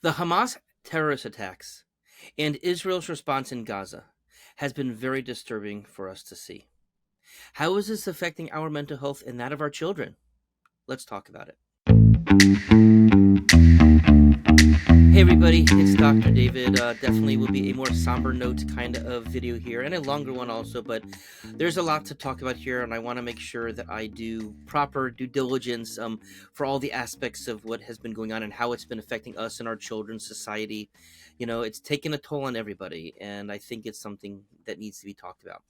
The Hamas terrorist attacks and Israel's response in Gaza has been very disturbing for us to see. How is this affecting our mental health and that of our children? Let's talk about it. Hey everybody, it's Dr. David. Definitely will be a more somber note kind of video here and a longer one also, but there's a lot to talk about here and I want to make sure that I do proper due diligence for all the aspects of what has been going on and how it's been affecting us and our children's society. You know, it's taken a toll on everybody and I think it's something that needs to be talked about.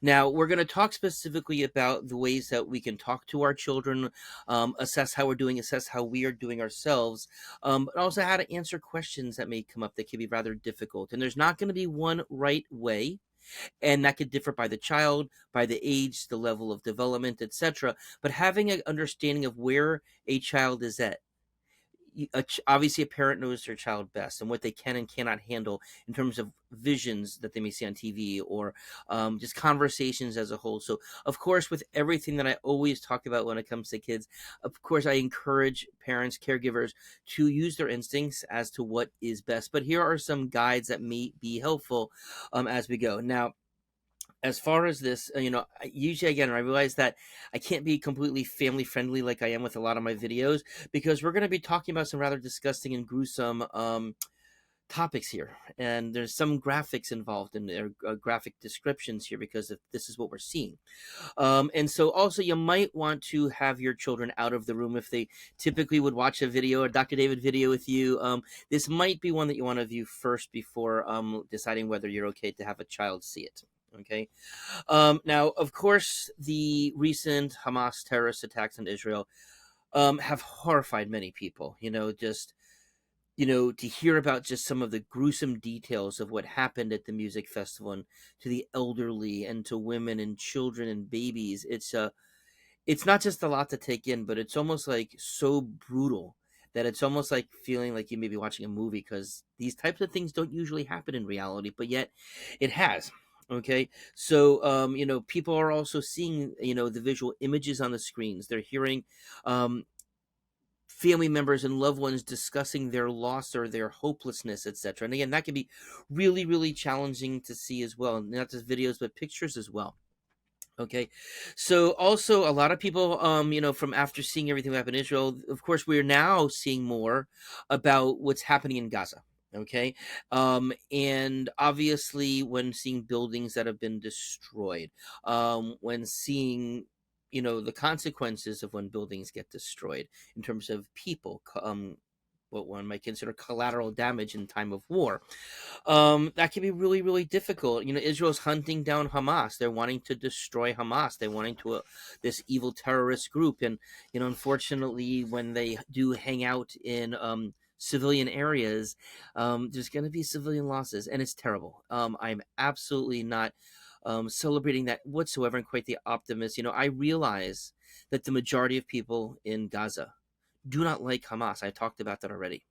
Now, we're going to talk specifically about the ways that we can talk to our children, assess how we're doing, assess how we are doing ourselves, but also how to answer questions that may come up that can be rather difficult. And there's not going to be one right way. And that could differ by the child, by the age, the level of development, etc. But having an understanding of where a child is at, obviously a parent knows their child best and what they can and cannot handle in terms of visions that they may see on TV or just conversations as a whole. So of course, with everything that I always talk about when it comes to kids, of course I encourage parents, caregivers to use their instincts as to what is best. But here are some guides that may be helpful as we go. Now, as far as this, usually again, I realize that I can't be completely family friendly like I am with a lot of my videos because we're going to be talking about some rather disgusting and gruesome topics here, and there's some graphics involved in there, graphic descriptions here because this is what we're seeing. And so, also, you might want to have your children out of the room if they typically would watch a video or Dr. David video with you. This might be one that you want to view first before deciding whether you're okay to have a child see it. Okay. Now, of course, the recent Hamas terrorist attacks on Israel have horrified many people. To hear about just some of the gruesome details of what happened at the music festival and to the elderly and to women and children and babies, it's not just a lot to take in, but it's almost like so brutal that it's almost like feeling like you may be watching a movie because these types of things don't usually happen in reality, but yet it has. Okay, so people are also seeing the visual images on the screens. They're hearing um, family members and loved ones discussing their loss or their hopelessness, etc. And again, that can be really, really challenging to see as well. Not just videos, but pictures as well. Okay, so also a lot of people, from after seeing everything that happened in Israel, of course, we're now seeing more about what's happening in Gaza. Okay, and obviously, when seeing buildings that have been destroyed, when seeing the consequences of when buildings get destroyed in terms of people, what one might consider collateral damage in time of war, that can be really, really difficult. Israel's hunting down Hamas. They're wanting to destroy Hamas. They're wanting to this evil terrorist group. And unfortunately, when they do hang out in civilian areas, there's going to be civilian losses, and it's terrible. I'm absolutely not celebrating that whatsoever, and quite the optimist. I realize that the majority of people in Gaza do not like Hamas. I talked about that already.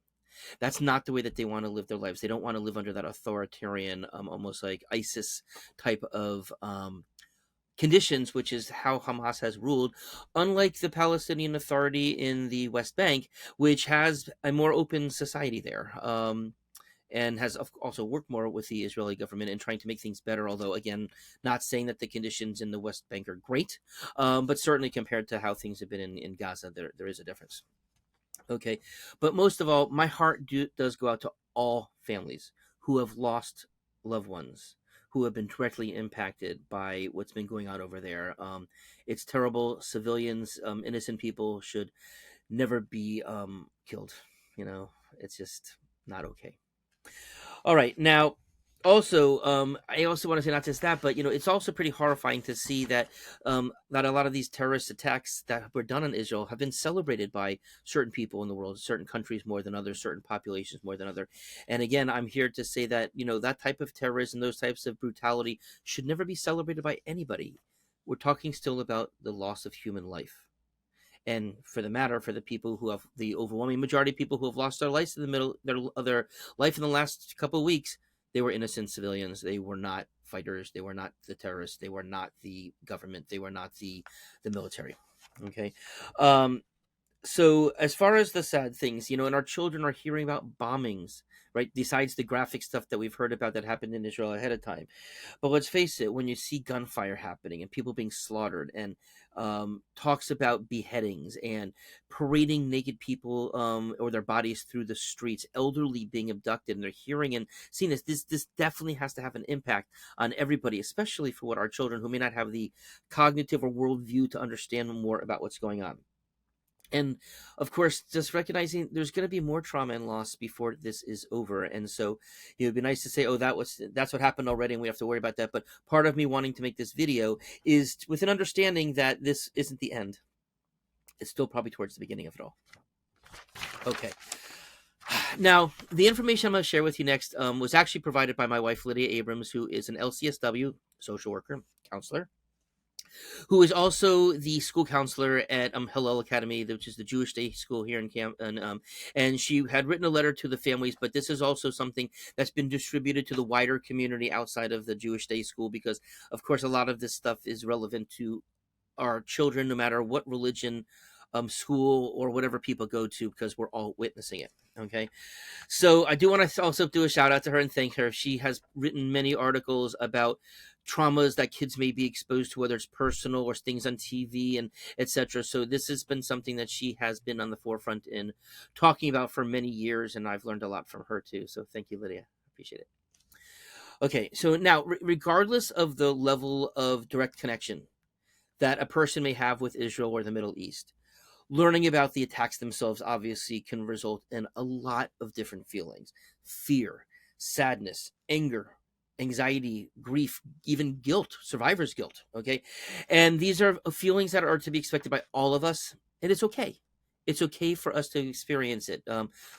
That's not the way that they want to live their lives. They don't want to live under that authoritarian, almost like ISIS type of conditions, which is how Hamas has ruled, unlike the Palestinian Authority in the West Bank, which has a more open society there. And has also worked more with the Israeli government in trying to make things better. Although, again, not saying that the conditions in the West Bank are great, but certainly compared to how things have been in Gaza, there is a difference. Okay, but most of all, my heart does go out to all families who have lost loved ones, who have been directly impacted by what's been going on over there. It's terrible. Civilians, innocent people, should never be killed. It's just not okay. All right, now. Also, I also want to say not just that, but it's also pretty horrifying to see that a lot of these terrorist attacks that were done on Israel have been celebrated by certain people in the world, certain countries more than others, certain populations more than others. And again, I'm here to say that that type of terrorism, those types of brutality, should never be celebrated by anybody. We're talking still about the loss of human life. And for the matter, for the people who have the overwhelming majority of people who have lost their lives in the middle of their life in the last couple of weeks, they were innocent civilians. They were not fighters. They were not the terrorists. They were not the government. They were not the military. Okay. Um, So as far as the sad things, and our children are hearing about bombings, right? Besides the graphic stuff that we've heard about that happened in Israel ahead of time. But let's face it, when you see gunfire happening and people being slaughtered, and talks about beheadings and parading naked people, or their bodies through the streets, elderly being abducted, and they're hearing and seeing this definitely has to have an impact on everybody, especially for what our children who may not have the cognitive or worldview to understand more about what's going on. And of course, just recognizing there's going to be more trauma and loss before this is over. And so it would be nice to say, oh, that's what happened already and we have to worry about that. But part of me wanting to make this video is with an understanding that this isn't the end. It's still probably towards the beginning of it all. Okay. Now, the information I'm going to share with you next was actually provided by my wife, Lydia Abrams, who is an LCSW social worker, counselor, who is also the school counselor at Hillel Academy, which is the Jewish day school here in Camp. And she had written a letter to the families, but this is also something that's been distributed to the wider community outside of the Jewish day school, because, of course, a lot of this stuff is relevant to our children, no matter what religion, school, or whatever people go to, because we're all witnessing it. Okay. So I do want to also do a shout out to her and thank her. She has written many articles about traumas that kids may be exposed to, whether it's personal or things on TV and etc. So this has been something that she has been on the forefront in talking about for many years, and I've learned a lot from her too. So thank you, Lydia. Appreciate it. Okay, so now regardless of the level of direct connection that a person may have with Israel or the Middle East, learning about the attacks themselves obviously can result in a lot of different feelings: fear, sadness, anger, anxiety, grief, even guilt, survivor's guilt. Okay. And these are feelings that are to be expected by all of us. And it's okay. It's okay for us to experience it.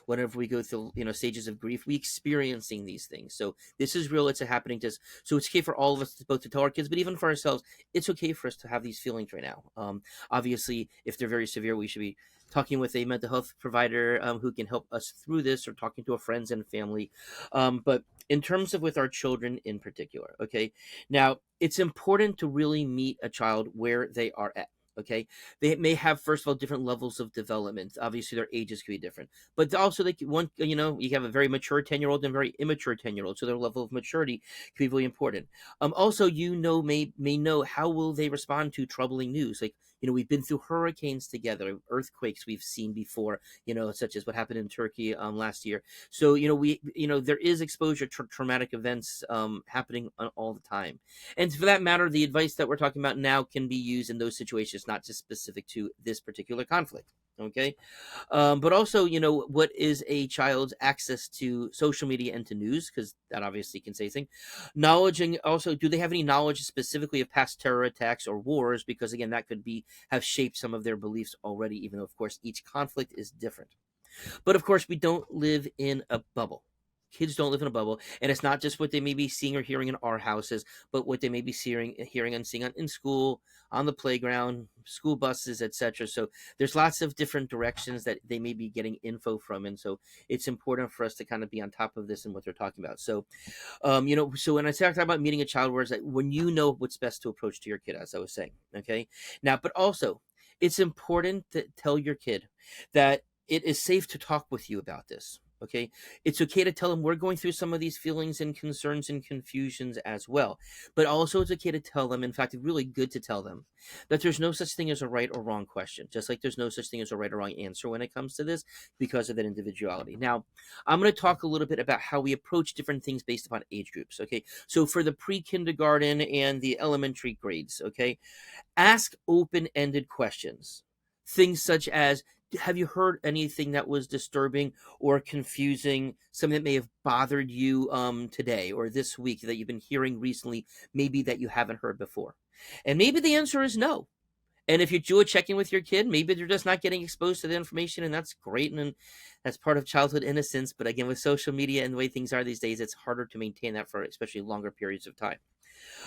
Whenever we go through, stages of grief, we experiencing these things. So this is real. It's happening to us. So it's okay for all of us, both to tell our kids, but even for ourselves, it's okay for us to have these feelings right now. Obviously, if they're very severe, we should be talking with a mental health provider who can help us through this, or talking to our friends and family. But in terms of with our children in particular, okay, now it's important to really meet a child where they are at. Okay, they may have, first of all, different levels of development. Obviously, their ages could be different, but also you have a very mature 10-year-old and a very immature 10-year-old, so their level of maturity can be really important. Also, may know how will they respond to troubling news. Like, we've been through hurricanes together, earthquakes we've seen before, such as what happened in Turkey last year. So, there is exposure to traumatic events happening all the time. And for that matter, the advice that we're talking about now can be used in those situations, not just specific to this particular conflict. Okay. But also, what is a child's access to social media and to news? Because that obviously can say things. Knowledge, and also, do they have any knowledge specifically of past terror attacks or wars? Because again, that could have shaped some of their beliefs already, even though, of course, each conflict is different. But of course, we don't live in a bubble. Kids don't live in a bubble, and it's not just what they may be seeing or hearing in our houses, but what they may be hearing and seeing in school, on the playground, school buses, etc. So there's lots of different directions that they may be getting info from, and so it's important for us to kind of be on top of this and what they're talking about. So, so when I talk about meeting a child, where it's like when you know what's best to approach to your kid, as I was saying, okay. Now, but also, it's important to tell your kid that it is safe to talk with you about this. Okay. It's okay to tell them we're going through some of these feelings and concerns and confusions as well. But also, it's okay to tell them, in fact, it's really good to tell them that there's no such thing as a right or wrong question, just like there's no such thing as a right or wrong answer when it comes to this, because of that individuality. Now, I'm going to talk a little bit about how we approach different things based upon age groups. Okay. So for the pre-kindergarten and the elementary grades, okay, ask open-ended questions. Things such as, have you heard anything that was disturbing or confusing, something that may have bothered you today or this week that you've been hearing recently, maybe that you haven't heard before? And maybe the answer is no. And if you do a check-in with your kid, maybe they're just not getting exposed to the information, and that's great, and that's part of childhood innocence. But again, with social media and the way things are these days, it's harder to maintain that for especially longer periods of time.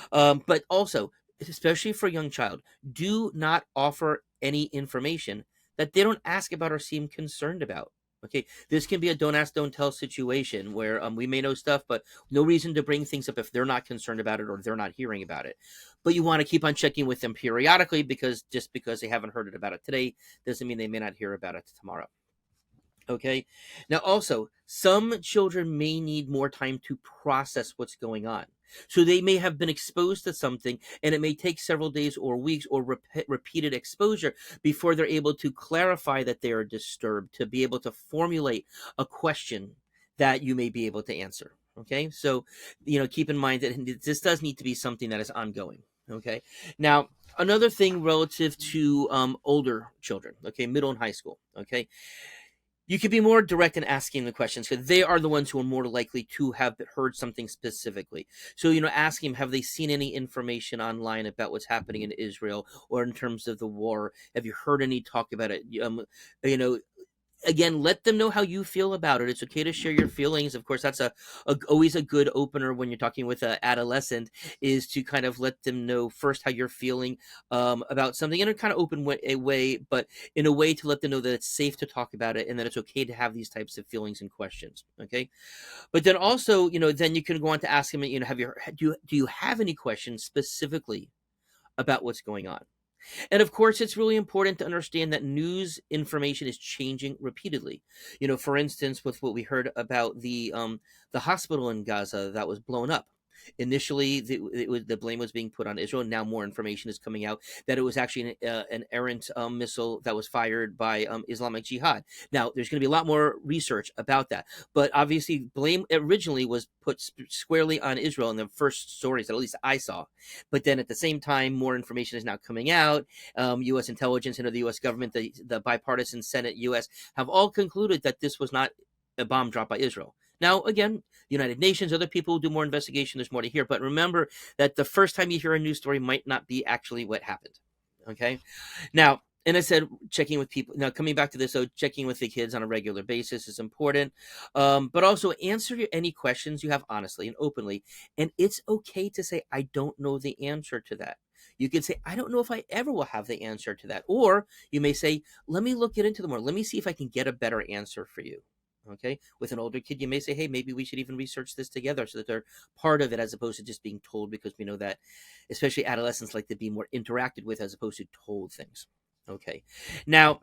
But also, especially for a young child, do not offer any information that they don't ask about or seem concerned about. Okay, this can be a don't ask, don't tell situation where we may know stuff, but no reason to bring things up if they're not concerned about it or they're not hearing about it. But you want to keep on checking with them periodically, because just because they haven't heard it about it today doesn't mean they may not hear about it tomorrow. Okay. Now, also, some children may need more time to process what's going on. So they may have been exposed to something, and it may take several days or weeks or repeated exposure before they're able to clarify that they are disturbed, to be able to formulate a question that you may be able to answer. Okay. So, keep in mind that this does need to be something that is ongoing. Okay. Now, another thing relative to older children, okay, middle and high school, okay, you could be more direct in asking the questions because they are the ones who are more likely to have heard something specifically. So, ask them, have they seen any information online about what's happening in Israel or in terms of the war? Have you heard any talk about it? You know, Again, let them know how you feel about it. It's okay to share your feelings. Of course, that's always a good opener when you're talking with an adolescent, is to kind of let them know first how you're feeling about something in a kind of open way, but in a way to let them know that it's safe to talk about it and that it's okay to have these types of feelings and questions. Okay, but then also, then you can go on to ask them, do you have any questions specifically about what's going on? And of course, it's really important to understand that news information is changing repeatedly. For instance, with what we heard about the hospital in Gaza that was blown up. Initially, the blame was being put on Israel. Now more information is coming out that it was actually an errant missile that was fired by Islamic Jihad. Now, there's going to be a lot more research about that. But obviously, blame originally was put squarely on Israel in the first stories that at least I saw. But then at the same time, more information is now coming out. U.S. intelligence and the U.S. government, the bipartisan Senate, U.S. have all concluded that this was not a bomb dropped by Israel. Now, again, United Nations, other people will do more investigation. There's more to hear. But remember that the first time you hear a news story might not be actually what happened. Okay? Now, and I said checking with people. Now, coming back to this, so checking with the kids on a regular basis is important. But also answer any questions you have honestly and openly. And it's okay to say, I don't know the answer to that. You can say, I don't know if I ever will have the answer to that. Or you may say, let me look into them more. Let me see if I can get a better answer for you. Okay. With an older kid, you may say, hey, maybe we should even research this together so that they're part of it as opposed to just being told, because we know that especially adolescents like to be more interacted with as opposed to told things. Okay. Now,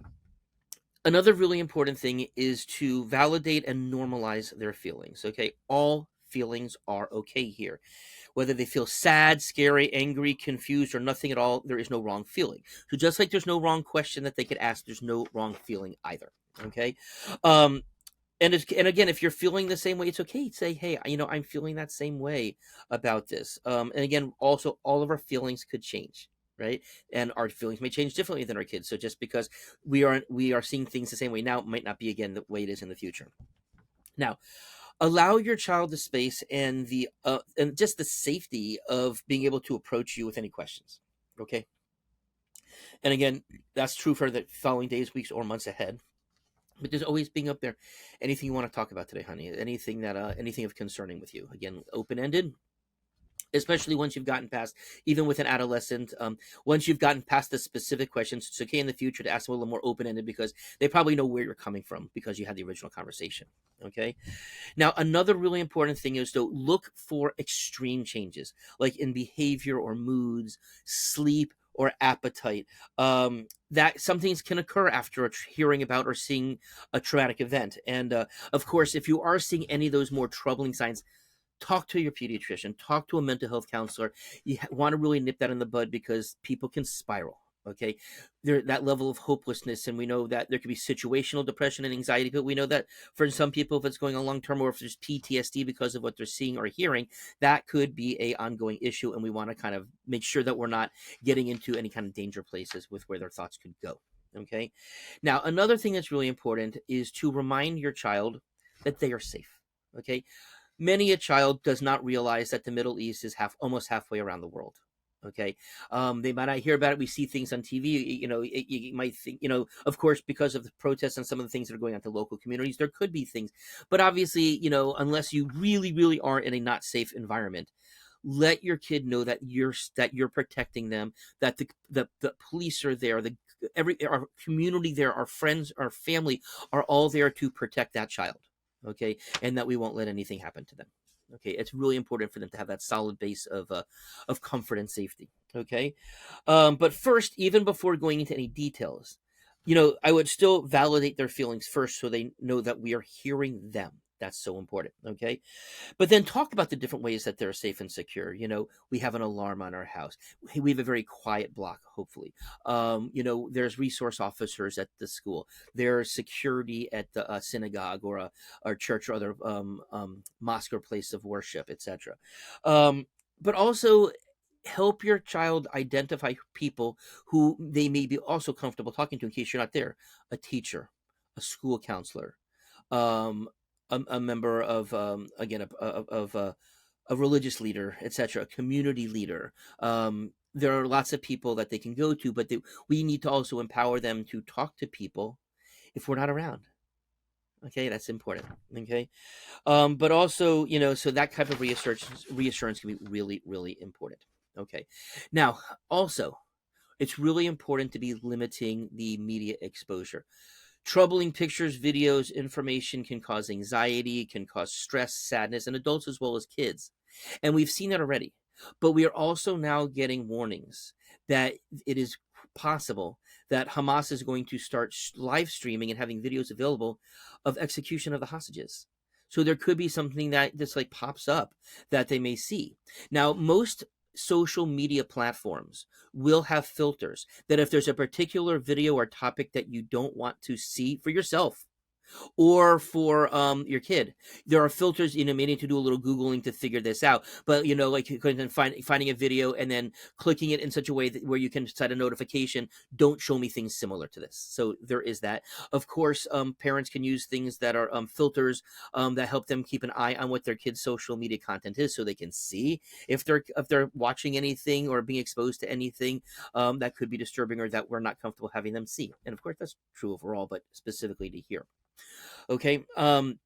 another really important thing is to validate and normalize their feelings. Okay. All feelings are okay here. Whether they feel sad, scary, angry, confused, or nothing at all, there is no wrong feeling. So just like there's no wrong question that they could ask, there's no wrong feeling either. Okay. And again, if you're feeling the same way, it's okay to say, hey, I'm feeling that same way about this. And again, also, all of our feelings could change, right? And our feelings may change differently than our kids. So just because we are seeing things the same way now might not be again the way it is in the future. Now, allow your child the space and and just the safety of being able to approach you with any questions. Okay. And again, that's true for the following days, weeks, or months ahead. But there's always being up there. Anything you want to talk about today, honey? Anything anything of concerning with you? Again, open ended. Especially once you've gotten past, even with an adolescent, once you've gotten past the specific questions, it's okay in the future to ask them a little more open ended because they probably know where you're coming from because you had the original conversation. Okay. Now, another really important thing is to look for extreme changes, like in behavior or moods, sleep, or appetite. That some things can occur after hearing about or seeing a traumatic event. And of course, if you are seeing any of those more troubling signs, talk to your pediatrician, talk to a mental health counselor. You want to really nip that in the bud because people can spiral. Okay, that level of hopelessness, and we know that there could be situational depression and anxiety, but we know that for some people, if it's going on long term, or if there's PTSD because of what they're seeing or hearing, that could be a ongoing issue, and we want to kind of make sure that we're not getting into any kind of danger places with where their thoughts could go. Okay, now another thing that's really important is to remind your child that they are safe. Okay, many a child does not realize that the Middle East is almost halfway around the world. Okay, they might not hear about it. We see things on TV. You might think, of course, because of the protests and some of the things that are going on to local communities, there could be things. But obviously, unless you really, really are in a not safe environment, let your kid know that you're protecting them, that the police are there, the our community there, our friends, our family are all there to protect that child. Okay, and that we won't let anything happen to them. Okay, it's really important for them to have that solid base of comfort and safety. Okay, but first, even before going into any details, I would still validate their feelings first, so they know that we are hearing them. That's so important. Okay, but then talk about the different ways that they're safe and secure. We have an alarm on our house. We have a very quiet block, hopefully. There's resource officers at the school. There's security at the synagogue or church or other mosque or place of worship, etc. But also help your child identify people who they may be also comfortable talking to in case you're not there. A teacher, a school counselor, um, a member of again of a religious leader, etc., a community leader. There are lots of people that they can go to, but we need to also empower them to talk to people if we're not around. Okay, that's important. Okay, but also, so that type of reassurance can be really, really important. Okay, now also, it's really important to be limiting the media exposure. Troubling pictures, videos, information can cause anxiety, can cause stress, sadness, in adults as well as kids. And we've seen that already. But we are also now getting warnings that it is possible that Hamas is going to start live streaming and having videos available of execution of the hostages. So there could be something that just like pops up that they may see. Now, most social media platforms will have filters that if there's a particular video or topic that you don't want to see for yourself or for your kid, there are filters. May need to do a little Googling to figure this out, but like finding a video and then clicking it in such a way that where you can set a notification, don't show me things similar to this. So there is that. Of course, parents can use things that are filters that help them keep an eye on what their kids' social media content is, so they can see if they're watching anything or being exposed to anything that could be disturbing or that we're not comfortable having them see. And of course, that's true overall, but specifically to here. Okay. And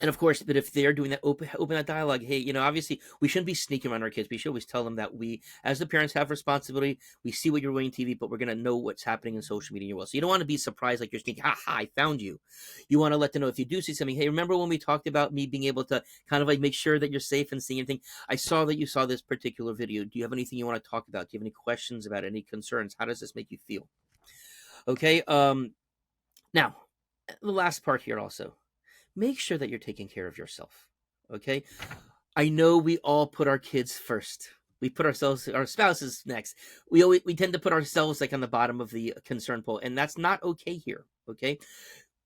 of course, but if they're doing that, open that dialogue. Hey, obviously we shouldn't be sneaking around our kids. We should always tell them that we, as the parents, have responsibility. We see what you're doing on TV, but we're going to know what's happening in social media as well. So you don't want to be surprised like you're thinking, ha, I found you. You want to let them know if you do see something. Hey, remember when we talked about me being able to kind of like make sure that you're safe and seeing anything? I saw that you saw this particular video. Do you have anything you want to talk about? Do you have any questions about it? Any concerns? How does this make you feel? Okay. Now, the last part here also, make sure that you're taking care of yourself. Okay, I know we all put our kids first. We put our spouses next. We tend to put ourselves like on the bottom of the concern poll, and that's not okay here. Okay,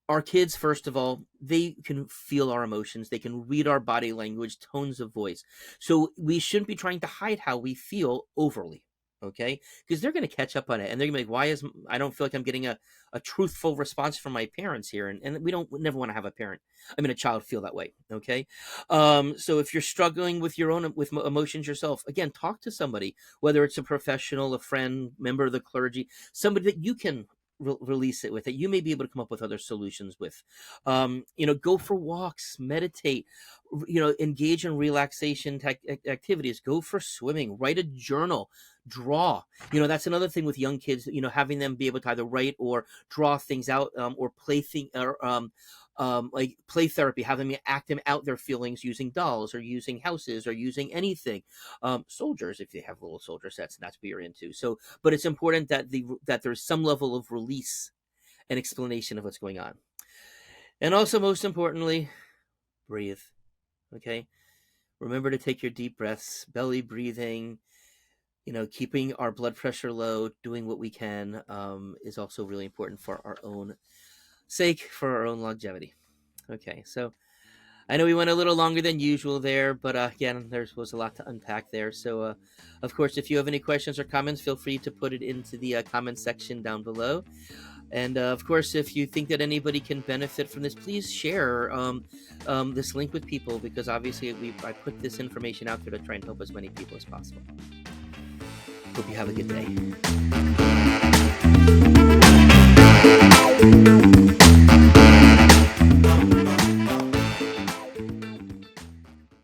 our kids, first of all, they can feel our emotions. They can read our body language, tones of voice. So we shouldn't be trying to hide how we feel overly. Okay, because they're going to catch up on it, and they're going to be like, I don't feel like I'm getting a truthful response from my parents here, and we never want to have a child feel that way. Okay, so if you're struggling with your own emotions yourself, again, talk to somebody, whether it's a professional, a friend, member of the clergy, somebody that you can release it with, that you may be able to come up with other solutions with. Go for walks, meditate, engage in relaxation activities, go for swimming, write a journal, draw. That's another thing with young kids, having them be able to either write or draw things out, or play like play therapy, have them act them out their feelings using dolls or using houses or using anything. Soldiers, if they have little soldier sets, and that's what you're into. So, but it's important that there's some level of release and explanation of what's going on. And also, most importantly, breathe. Okay, remember to take your deep breaths, belly breathing. Keeping our blood pressure low, doing what we can, is also really important for our own sake, for our own longevity. Okay, so I know we went a little longer than usual there, but again, there was a lot to unpack there. So, of course, if you have any questions or comments, feel free to put it into the comments section down below. And of course, if you think that anybody can benefit from this, please share this link with people, because obviously I put this information out there to try and help as many people as possible. Hope you have a good day.